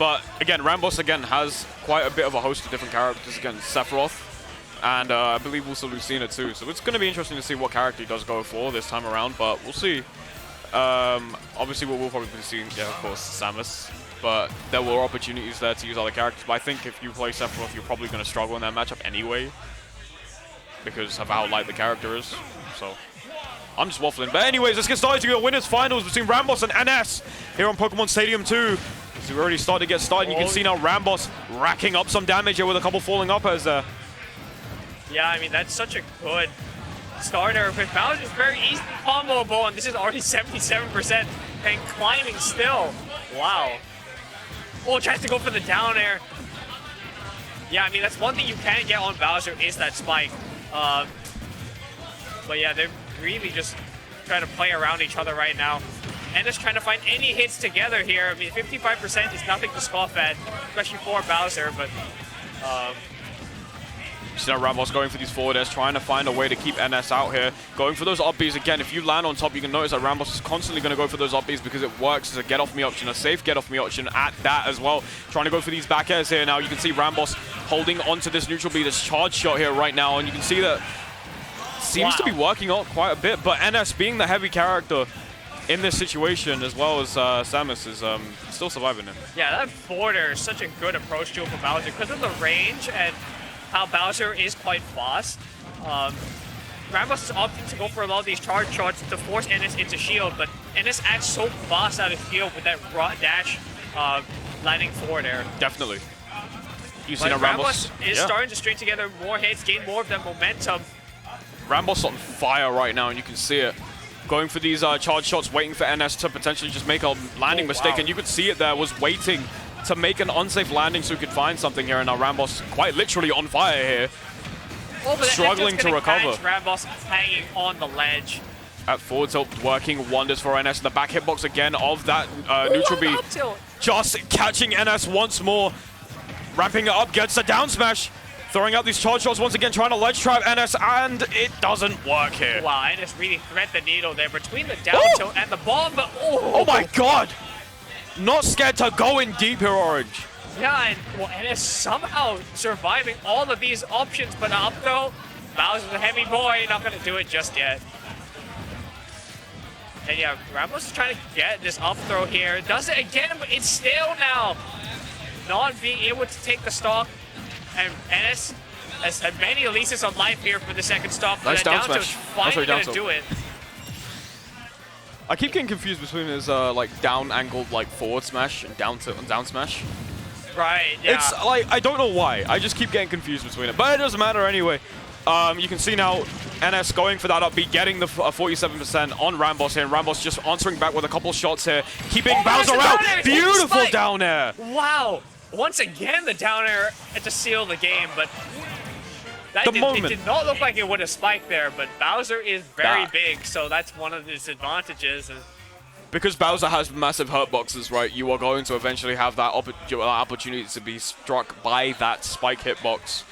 But again, RAMBOSS again has quite a bit of a host of different characters. Again, Sephiroth, and I believe also Lucina too. So it's going to be interesting to see what character he does go for this time around, but we'll see. Obviously, we'll probably be seeing, yeah, of course, Samus. But there were opportunities there to use other characters. But I think if you play Sephiroth, you're probably going to struggle in that matchup anyway, because of how light the character is. So I'm just waffling. But anyways, let's get started to the winners finals between RAMBOSS and NS here on Pokemon Stadium 2. So we're already starting to get started. You can see now RAMBOSS racking up some damage here with a couple falling uppers there. Yeah, I mean, that's such a good starter. Because Bowser's very easily comboable, and this is already 77% and climbing still. Wow. Oh, tries to go for the down air. Yeah, I mean, that's one thing you can get on Bowser is that spike. But yeah, they're really just trying to play around each other right now. And just trying to find any hits together here. I mean, 55% is nothing to scoff at, especially for Bowser, but see now RAMBOSS going for these forward airs, trying to find a way to keep NS out here. Going for those up Bs again. If you land on top, you can notice that RAMBOSS is constantly going to go for those up Bs because it works as a get-off-me option, a safe get-off-me option at that as well. Trying to go for these back airs here now. You can see RAMBOSS holding onto this neutral B, this charge shot here right now, and you can see that seems to be working out quite a bit, but NS being the heavy character in this situation, as well as Samus, is still surviving it. Yeah, that border is such a good approach to it for Bowser because of the range and how Bowser is quite fast. RAMBOSS is opting to go for a lot of these charge shots to force NS into shield, but NS acts so fast out of shield with that raw dash landing forward air. Definitely. You see But now RAMBOSS is starting to string together more hits, gain more of that momentum. RAMBOSS on fire right now, and you can see it. Going for these charge shots, waiting for NS to potentially just make a landing mistake, and you could see it there, was waiting to make an unsafe landing so he could find something here, and now RAMBOSS quite literally on fire here. Oh, but struggling to recover. RAMBOSS hanging on the ledge. At forward tilt, working wonders for NS. The back hitbox again of that neutral B. Just catching NS once more. Ramping it up, gets the down smash. Throwing out these charge shots once again, trying to ledge trap NS, and it doesn't work here. Wow, NS really thread the needle there between the down tilt and the bomb, but oh my god! Not scared to go in deep here, Orange. Yeah, and well, NS somehow surviving all of these options, but up though, Bowser's a heavy boy, not gonna do it just yet. And yeah, RAMBOSS is trying to get this up throw here. Does it again, but it's still now not being able to take the stock. And NS has had many leases on life here for the second stock. Nice down smash. Finally gonna do it. I keep getting confused between his like down angled like forward smash and down tilt and down smash. Right, yeah. It's like, I don't know why. I just keep getting confused between it, but it doesn't matter anyway. You can see now NS going for that up B, getting the 47% on RAMBOSS here, and RAMBOSS just answering back with a couple shots here, keeping Bowser out. Beautiful down air. Wow. Once again, the down air had to seal the game, but it did not look like it would have spiked there, but Bowser is very big, so that's one of his advantages. Because Bowser has massive hurt boxes, right, you are going to eventually have that opportunity to be struck by that spike hitbox.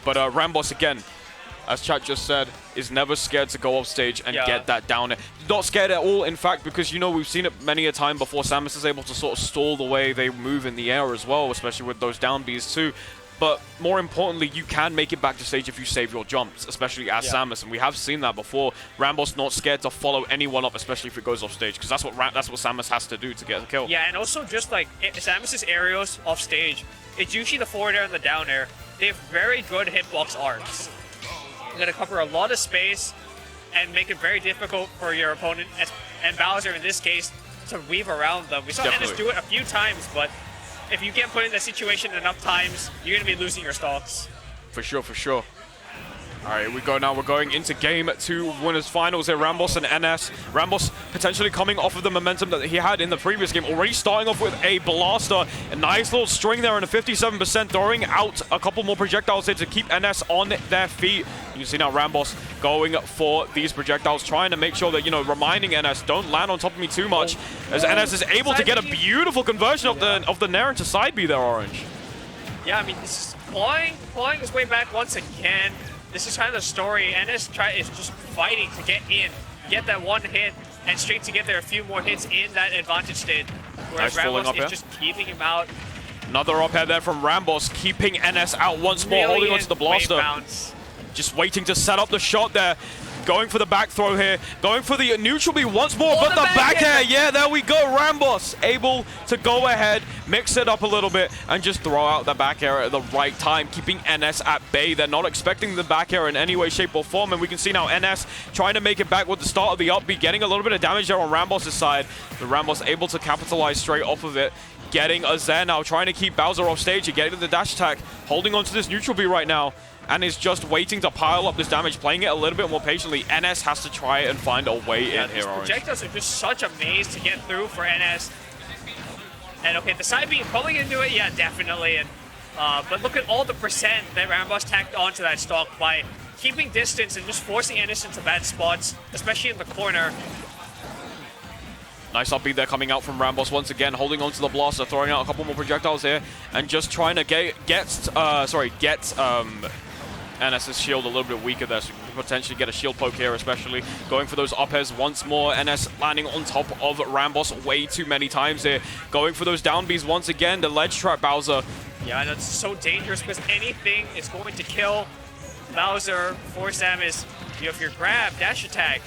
But RAMBOSS, again, as chat just said, is never scared to go off stage and get that down air. Not scared at all, in fact, because, you know, we've seen it many a time before. Samus is able to sort of stall the way they move in the air as well, especially with those down Bs too. But more importantly, you can make it back to stage if you save your jumps, especially as Samus, and we have seen that before. RAMBOSS not scared to follow anyone up, especially if it goes off stage, because that's what Samus has to do to get the kill. Yeah, and also just like Samus's aerials off stage, it's usually the forward air and the down air. They have very good hitbox arcs. You're going to cover a lot of space and make it very difficult for your opponent, and Bowser in this case, to weave around them. We saw NS do it a few times, but if you get put in that situation enough times, you're going to be losing your stocks. For sure, for sure. All right, here we go now. We're going into game 2 winners finals here, RAMBOSS and NS. RAMBOSS potentially coming off of the momentum that he had in the previous game, already starting off with a blaster. A nice little string there and a 57%, throwing out a couple more projectiles here to keep NS on their feet. You can see now RAMBOSS going for these projectiles, trying to make sure that, you know, reminding NS, don't land on top of me too much, as NS is able to get a beautiful conversion of the Nair into side B there, Orange. Yeah, I mean, this is clawing his way back once again. This is kind of the story. NS is just fighting to get in, get that one hit, and straight to get there a few more hits in that advantage state. Whereas RAMBOSS is just keeping him out. Another up air there from RAMBOSS, keeping NS out once more, holding onto the blaster. Just waiting to set up the shot there. Going for the back throw here. Going for the neutral B once more, but the back air. Yeah, there we go. RAMBOSS able to go ahead, mix it up a little bit, and just throw out the back air at the right time, keeping NS at bay. They're not expecting the back air in any way, shape, or form, and we can see now NS trying to make it back with the start of the up B, getting a little bit of damage there on RAMBOSS' side. The RAMBOSS able to capitalize straight off of it. Getting a Zen now, trying to keep Bowser off stage and getting the dash attack, holding onto this neutral B right now, and is just waiting to pile up this damage, playing it a little bit more patiently. NS has to try and find a way in here, Orange. Projectiles are just such a maze to get through for NS. And okay, the side B probably gonna do it, yeah, definitely. And but look at all the percent that RAMBOSS tacked onto that stock by keeping distance and just forcing NS into bad spots, especially in the corner. Nice up B there coming out from RAMBOSS once again, holding onto the blaster, throwing out a couple more projectiles here, and just trying to get NS's shield a little bit weaker there, so you can potentially get a shield poke here, especially going for those up airs once more. NS landing on top of RAMBOSS way too many times here, going for those down Bs once again, the ledge trap Bowser. Yeah, and it's so dangerous because anything is going to kill Bowser for Samus. You have your grab, dash attack,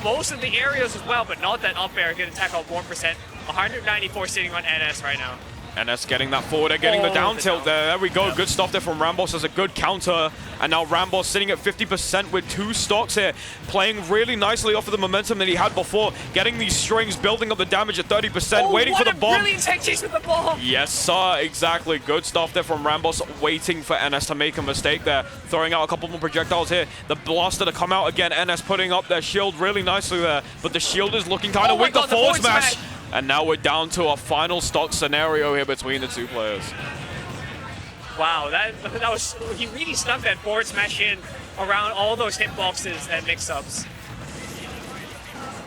most of the areas as well, but not that up air. Get attack on 1%. 194 sitting on NS right now. NS getting that forward air, getting the down tilt there. There we go. Yep. Good stuff there from RAMBOSS as a good counter. And now RAMBOSS sitting at 50% with 2 stocks here, playing really nicely off of the momentum that he had before, getting these strings, building up the damage at 30%, waiting for the bomb. Brilliant tech chase with the bomb. Yes, sir. Exactly. Good stuff there from RAMBOSS, waiting for NS to make a mistake there. Throwing out a couple more projectiles here. The blaster to come out again. NS putting up their shield really nicely there, but the shield is looking kind of weak. The forward smash. And now we're down to a final stock scenario here between the two players. Wow, that was, he really snuck that forward smash in around all those hitboxes and mix-ups.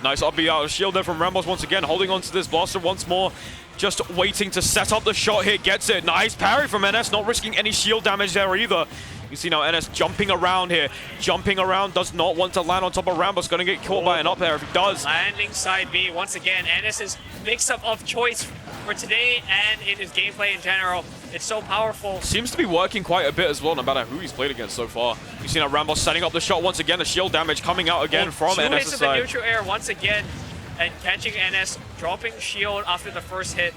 Nice up B out of shield there from RAMBOSS once again, holding on to this blaster once more. Just waiting to set up the shot here, gets it. Nice parry from NS, not risking any shield damage there either. You see now NS jumping around here. Jumping around, does not want to land on top of RAMBOSS. Going to get caught by an up air if he does. Landing side B once again. NS's mix-up of choice for today and in his gameplay in general. It's so powerful. Seems to be working quite a bit as well, no matter who he's played against so far. You see now RAMBOSS setting up the shot once again. The shield damage coming out again from NS's side. 2 hits of the neutral air once again. And catching NS, dropping shield after the first hit.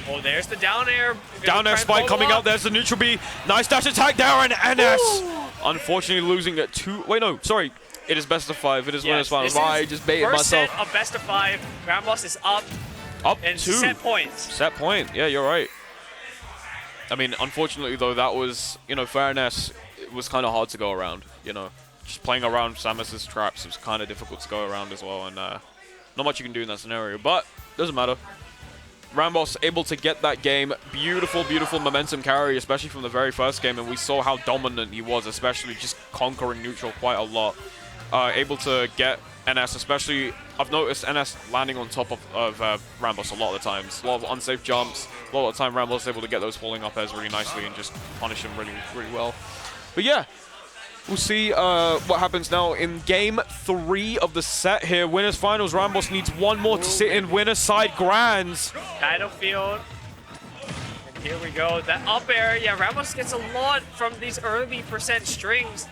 Oh, there's the down air. Down air spike coming out. There's the neutral B. Nice dash attack there, and NS unfortunately losing at 2. Wait, no, sorry. It is best of 5. It is winners finals. I just baited myself. First set of best of 5. RAMBOSS is up. Up and 2. Set points. Set point. Yeah, you're right. I mean, unfortunately though, that was, you know, fairness. It was kind of hard to go around. You know, just playing around Samus's traps was kind of difficult to go around as well, and not much you can do in that scenario. But doesn't matter. RAMBOSS able to get that game. Beautiful, beautiful momentum carry, especially from the very first game, and we saw how dominant he was, especially just conquering neutral quite a lot. Able to get NS, especially, I've noticed NS landing on top of RAMBOSS a lot of the times. A lot of unsafe jumps. A lot of the time RAMBOSS is able to get those falling up airs really nicely and just punish him really, really well. But yeah, we'll see what happens now in game 3 of the set here. Winners finals. RAMBOSS needs 1 more to sit in winner's side grands. Battlefield. And here we go. That up air. Yeah, RAMBOSS gets a lot from these early percent strings.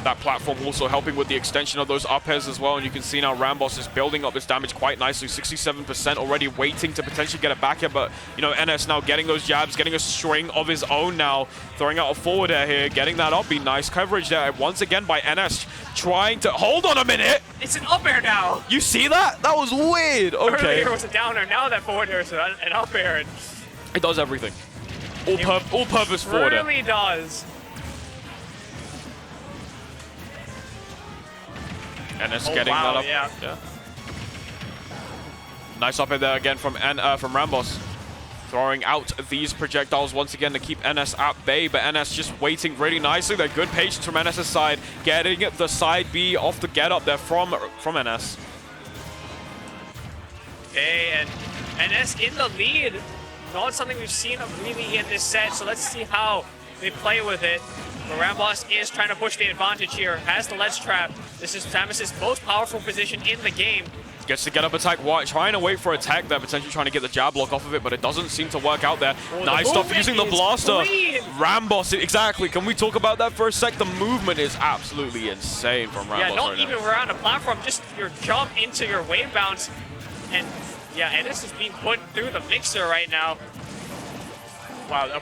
That platform also helping with the extension of those up airs as well. And you can see now RAMBOSS is building up this damage quite nicely. 67% already, waiting to potentially get it back here. But, you know, NS now getting those jabs, getting a string of his own now. Throwing out a forward air here, getting that up. Be nice coverage there once again by NS. Trying to... Hold on a minute! It's an up air now! You see that? That was weird. Okay. Earlier was a down air. Now that forward air is an up air. And it does everything. All-purpose forward air. It really does. NS getting that up. Yeah. Nice up in there again from RAMBOSS. Throwing out these projectiles once again to keep NS at bay, but NS just waiting really nicely. They're good patience from NS's side, getting the side B off the get up there from NS. Okay, and NS in the lead. Not something we've seen really in this set, so let's see how they play with it. But RAMBOSS is trying to push the advantage here, has the ledge trap. This is Samus's most powerful position in the game. Gets to get up attack, trying to wait for a tech there, potentially trying to get the jab block off of it, but it doesn't seem to work out there. Oh, nice stuff using the blaster. Clean. RAMBOSS, exactly. Can we talk about that for a sec? The movement is absolutely insane from RAMBOSS. Yeah, not right even now. around a platform, just your jump into your wave bounce. And yeah, and this is being put through the mixer right now. Wow,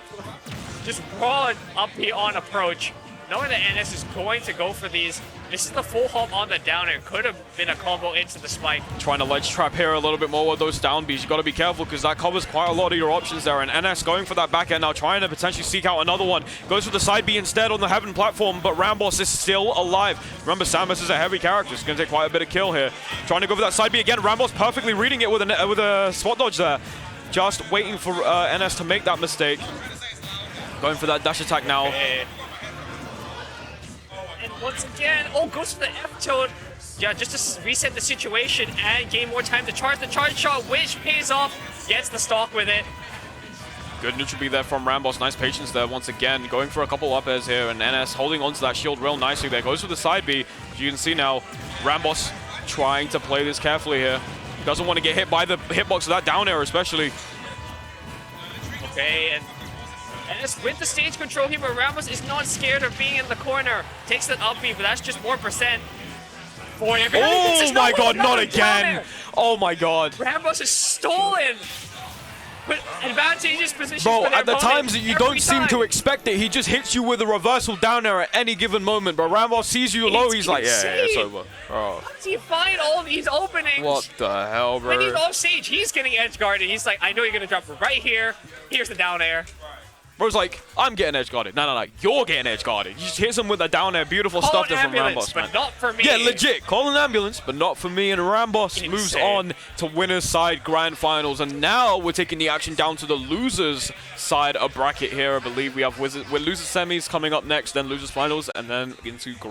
just raw up on approach. Knowing that NS is going to go for these, this is the full hop on the down air. Could have been a combo into the spike. Trying to ledge trap here a little bit more with those down Bs. You got to be careful because that covers quite a lot of your options there. And NS going for that back end now, trying to potentially seek out another one. Goes for the side B instead on the Heaven platform, but RAMBOSS is still alive. Remember, Samus is a heavy character. It's going to take quite a bit of kill here. Trying to go for that side B again. RAMBOSS perfectly reading it with a spot dodge there. Just waiting for NS to make that mistake. Going for that dash attack now. Okay. And once again, goes for the F-tone. Yeah, just to reset the situation and gain more time to charge the charge shot, which pays off. Gets the stock with it. Good neutral B there from RAMBOSS. Nice patience there once again. Going for a couple up airs here, and NS holding onto that shield real nicely there. Goes for the side B. As you can see now, RAMBOSS trying to play this carefully here. Doesn't want to get hit by the hitbox of that down air especially. Okay, and NS with the stage control here, but RAMBOSS is not scared of being in the corner. Takes that up B, but that's just more percent. Oh my god, not again! Oh my god. RAMBOSS is stolen! But advantageous position. Bro, for their at the opponent times that you every don't seem time. to expect it, he just hits you with a reversal down there at any given moment. But RAMBOSS sees you low, he's like, yeah, it's insane. over. Bro. How does he find all these openings? What the hell, bro? When he's off stage, he's getting edge guarded. He's like, I know you're gonna drop right here. Here's the down air. Bro's like, I'm getting edge guarded. No, you're getting edge guarded. You just hits him with a down air. Beautiful Call stuff an there from ambulance, RAMBOSS, but man. not for me. Yeah, legit. Call an ambulance, but not for me. And RAMBOSS moves Insane. on to winner's side grand finals. And now we're taking the action down to the losers side of bracket here. I believe we have we're losers semis coming up next, then losers finals, and then into